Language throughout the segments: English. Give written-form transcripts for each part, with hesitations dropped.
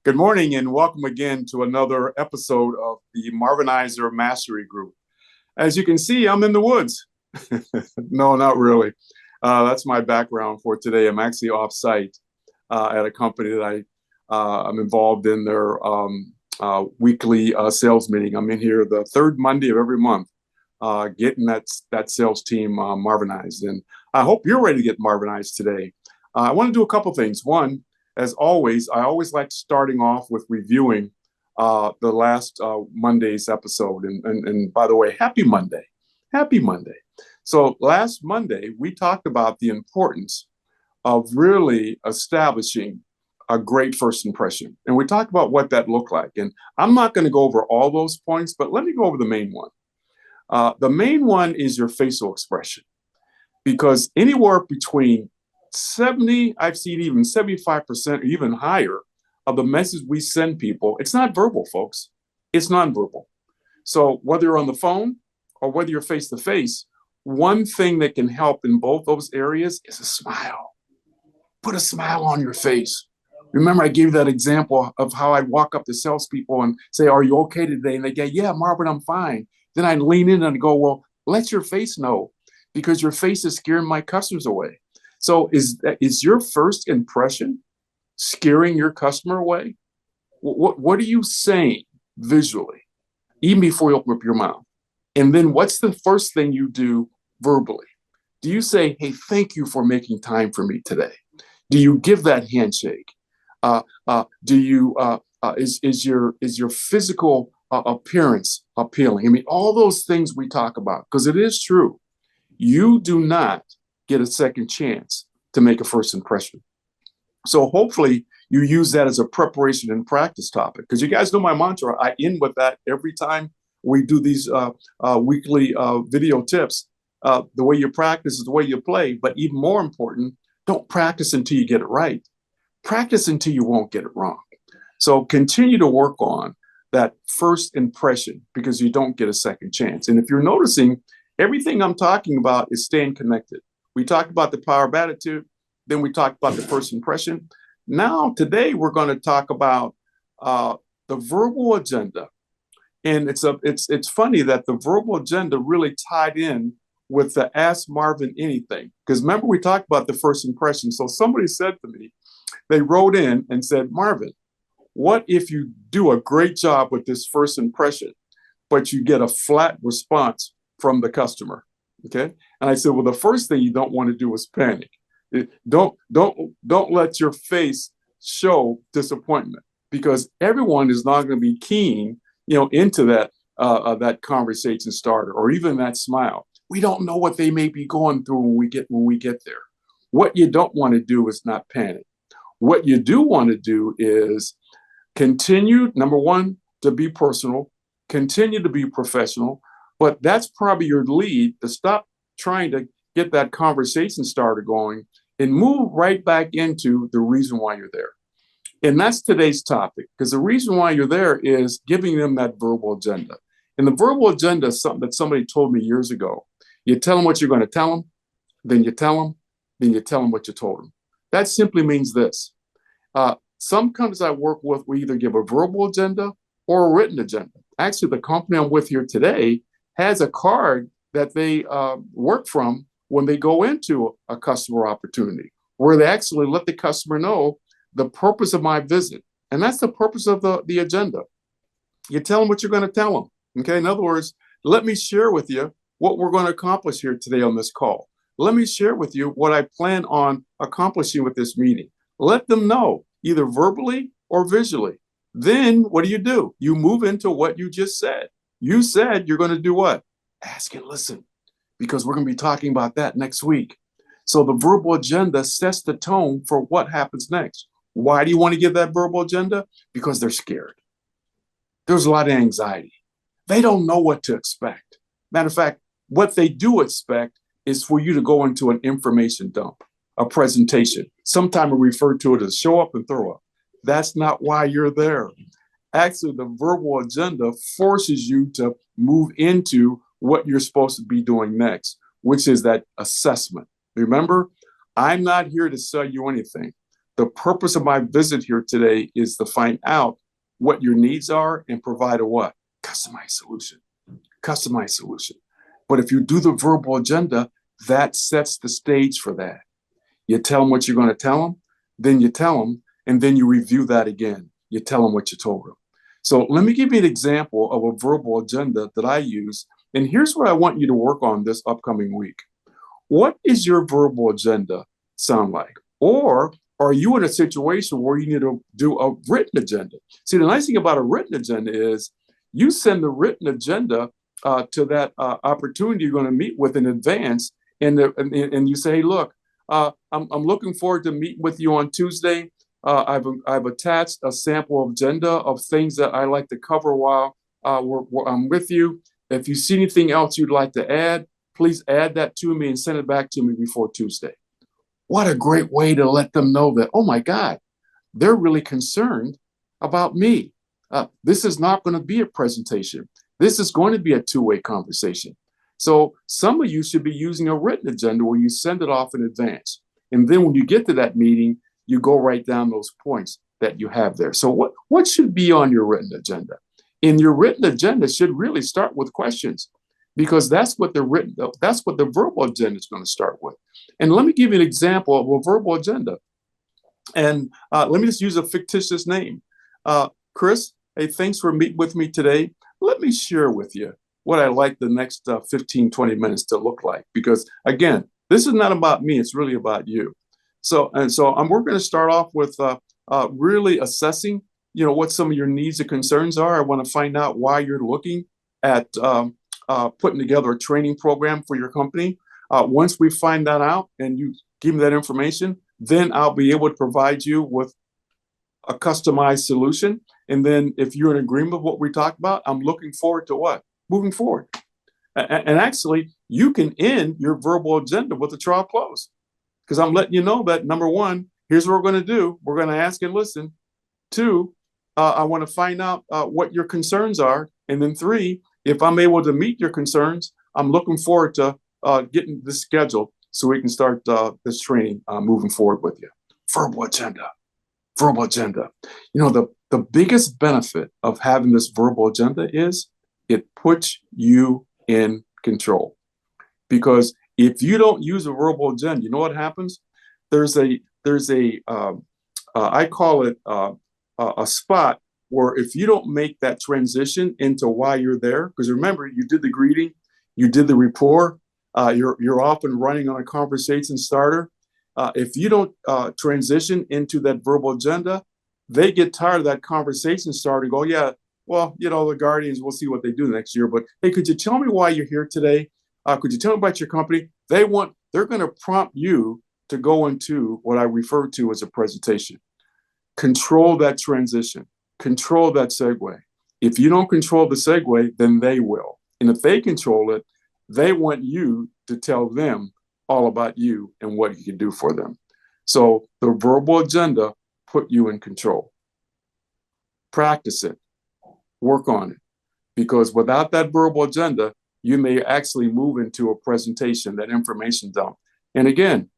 Good morning and welcome again to another episode of the Marvinizer Mastery Group. As you can see, I'm in the woods. No, not really. That's my background for today. I'm actually off-site at a company that I'm involved in their weekly sales meeting. I'm in here the third Monday of every month, getting that sales team Marvinized. And I hope you're ready to get Marvinized today. I want to do a couple things. One, as always, I always like starting off with reviewing the last Monday's episode. And by the way, happy Monday. Happy Monday. So last Monday, we talked about the importance of really establishing a great first impression. And we talked about what that looked like. And I'm not going to go over all those points, but let me go over the main one. The main one is your facial expression, because anywhere between 70, I've seen even 75% or even higher of the message we send people, it's not verbal, folks. It's nonverbal. So whether you're on the phone or whether you're face to face, one thing that can help in both those areas is a smile. Put a smile on your face. Remember, I gave you that example of how I walk up to salespeople and say, "Are you okay today?" And they go, "Yeah, Marvin, I'm fine." Then I lean in and go, "Well, let your face know, because your face is scaring my customers away." So is your first impression scaring your customer away? What are you saying visually, even before you open up your mouth? And then what's the first thing you do verbally? Do you say, "Hey, thank you for making time for me today"? Do you give that handshake? Is your physical appearance appealing? I mean, all those things we talk about, because it is true. You do not get a second chance to make a first impression. So hopefully you use that as a preparation and practice topic, because you guys know my mantra. I end with that every time we do these weekly video tips. The way you practice is the way you play, but even more important, don't practice until you get it right. Practice until you won't get it wrong. So continue to work on that first impression, because you don't get a second chance. And if you're noticing, everything I'm talking about is staying connected. We talked about the power of attitude, then we talked about the first impression. Now, today, we're going to talk about the verbal agenda. And it's funny that the verbal agenda really tied in with the Ask Marvin Anything. Because remember, we talked about the first impression. So somebody said to me, they wrote in and said, "Marvin, what if you do a great job with this first impression, but you get a flat response from the customer?" Okay. And I said, well, the first thing you don't want to do is panic. Don't let your face show disappointment, because everyone is not going to be keen, into that conversation starter or even that smile. We don't know what they may be going through when we get there. What you don't want to do is not panic. What you do want to do is continue, number one, to be personal, continue to be professional. But that's probably your lead to stop trying to get that conversation started going and move right back into the reason why you're there. And that's today's topic, because the reason why you're there is giving them that verbal agenda. And the verbal agenda is something that somebody told me years ago. You tell them what you're going to tell them, then you tell them, then you tell them what you told them. That simply means this. Some companies I work with will either give a verbal agenda or a written agenda. Actually, the company I'm with here today has a card that they work from when they go into a customer opportunity, where they actually let the customer know the purpose of my visit. And that's the purpose of the agenda. You tell them what you're going to tell them. Okay. In other words, let me share with you what we're going to accomplish here today on this call. Let me share with you what I plan on accomplishing with this meeting. Let them know, either verbally or visually. Then what do? You move into what you just said. You said you're going to do what? Ask and listen, because we're going to be talking about that next week. So the verbal agenda sets the tone for what happens next. Why do you want to give that verbal agenda? Because they're scared. There's a lot of anxiety. They don't know what to expect. Matter of fact, what they do expect is for you to go into an information dump, a presentation. Sometimes we refer to it as show up and throw up. That's not why you're there. Actually, the verbal agenda forces you to move into what you're supposed to be doing next, which is that assessment. Remember, I'm not here to sell you anything. The purpose of my visit here today is to find out what your needs are and provide a what? Customized solution. Customized solution. But if you do the verbal agenda, that sets the stage for that. You tell them what you're going to tell them, then you tell them, and then you review that again. You tell them what you told them. So let me give you an example of a verbal agenda that I use. And here's what I want you to work on this upcoming week. What is your verbal agenda sound like? Or are you in a situation where you need to do a written agenda? See, the nice thing about a written agenda is you send the written agenda to that opportunity you're going to meet with in advance, and you say, hey, look, I'm looking forward to meeting with you on Tuesday. I've attached a sample agenda of things that I like to cover while I'm with you. If you see anything else you'd like to add, please add that to me and send it back to me before Tuesday. What a great way to let them know that, oh my God, they're really concerned about me. This is not going to be a presentation. This is going to be a two-way conversation. So some of you should be using a written agenda where you send it off in advance. And then when you get to that meeting, you go write down those points that you have there. So what should be on your written agenda? And your written agenda should really start with questions, because that's what the verbal agenda is going to start with. And let me give you an example of a verbal agenda. And let me just use a fictitious name. Chris, hey, thanks for meeting with me today. Let me share with you what I like the next 15, 20 minutes to look like. Because again, this is not about me, it's really about you. So we're going to start off with really assessing, what some of your needs and concerns are. I want to find out why you're looking at putting together a training program for your company. Once we find that out and you give me that information, then I'll be able to provide you with a customized solution. And then if you're in agreement with what we talked about, I'm looking forward to what? Moving forward. And actually, you can end your verbal agenda with a trial close, because I'm letting you know that, number one, here's what we're going to do. We're going to ask and listen. Two, I want to find out what your concerns are. And then three, if I'm able to meet your concerns, I'm looking forward to getting this scheduled so we can start this training moving forward with you. Verbal agenda. Verbal agenda. The biggest benefit of having this verbal agenda is it puts you in control. Because if you don't use a verbal agenda, you know what happens? There's a I call it a spot where if you don't make that transition into why you're there, because remember, you did the greeting, you did the rapport, you're off and running on a conversation starter. If you don't transition into that verbal agenda, they get tired of that conversation starter and go, yeah, well, the Guardians, we'll see what they do next year. But hey, could you tell me why you're here today? Could you tell me about your company? They're going to prompt you to go into what I refer to as a presentation. Control that transition. Control that segue. If you don't control the segue, then they will. And if they control it, they want you to tell them all about you and what you can do for them. So the verbal agenda put you in control. Practice it. Work on it. Because without that verbal agenda, you may actually move into a presentation, that information dump. And again,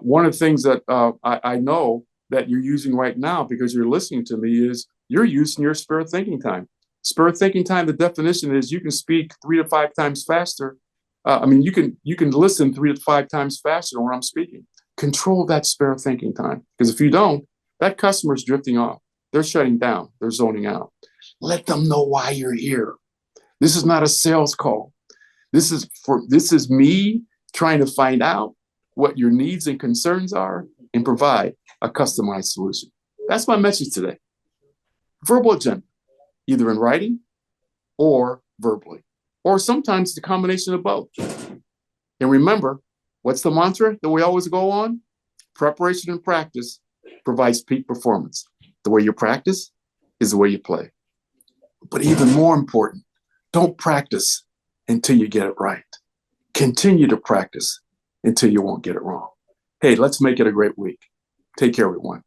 one of the things that I know that you're using right now, because you're listening to me, is you're using your spare thinking time. Spare thinking time, the definition is you can speak 3 to 5 times faster. You can listen 3 to 5 times faster than when I'm speaking. Control that spare thinking time. Because if you don't, that customer's drifting off. They're shutting down. They're zoning out. Let them know why you're here. This is not a sales call. This is me trying to find out what your needs and concerns are and provide a customized solution. That's my message today. Verbal agenda, either in writing or verbally, or sometimes the combination of both. And remember, what's the mantra that we always go on? Preparation and practice provides peak performance. The way you practice is the way you play. But even more important, don't practice until you get it right. Continue to practice until you won't get it wrong. Hey, let's make it a great week. Take care, everyone.